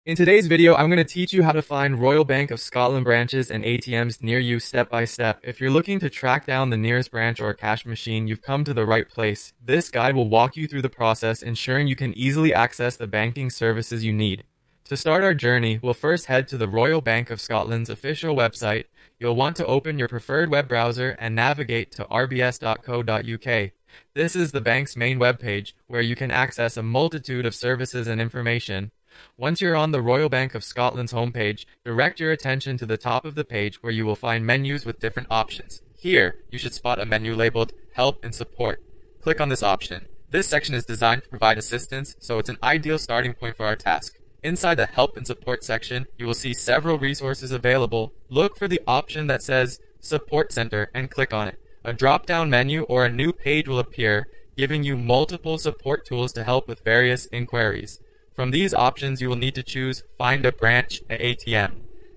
In today's video, I'm going to teach you how to find Royal Bank of Scotland branches and ATMs near you step by step. If you're looking to track down the nearest branch or cash machine, you've come to the right place. This guide will walk you through the process, ensuring you can easily access the banking services you need. To start our journey, we'll first head to the Royal Bank of Scotland's official website. You'll want to open your preferred web browser and navigate to rbs.co.uk. This is the bank's main webpage, where you can access a multitude of services and information. Once you're on the Royal Bank of Scotland's homepage, direct your attention to the top of the page where you will find menus with different options. Here, you should spot a menu labeled Help and Support. Click on this option. This section is designed to provide assistance, so it's an ideal starting point for our task. Inside the Help and Support section, you will see several resources available. Look for the option that says Support Center and click on it. A drop-down menu or a new page will appear, giving you multiple support tools to help with various inquiries. From these options, you will need to choose Find a Branch at ATM.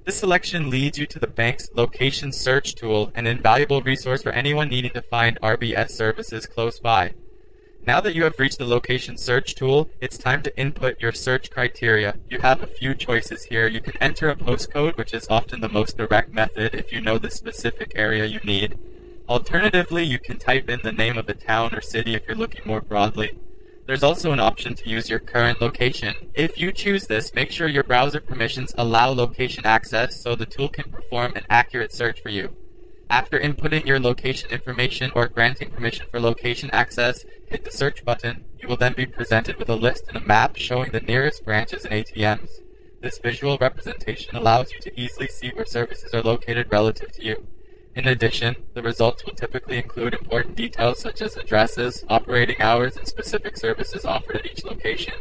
This selection leads you to the bank's location search tool, an invaluable resource for anyone needing to find RBS services close by. Now that you have reached the location search tool, it's time to input your search criteria. You have a few choices here. You can enter a postcode, which is often the most direct method if you know the specific area you need. Alternatively, you can type in the name of a town or city if you're looking more broadly. There's also an option to use your current location. If you choose this, make sure your browser permissions allow location access so the tool can perform an accurate search for you. After inputting your location information or granting permission for location access, hit the search button. You will then be presented with a list and a map showing the nearest branches and ATMs. This visual representation allows you to easily see where services are located relative to you. In addition, the results will typically include important details such as addresses, operating hours, and specific services offered at each location.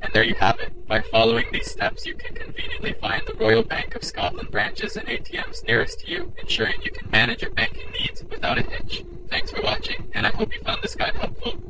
And there you have it. By following these steps, you can conveniently find the Royal Bank of Scotland branches and ATMs nearest to you, ensuring you can manage your banking needs without a hitch. Thanks for watching, and I hope you found this guide helpful.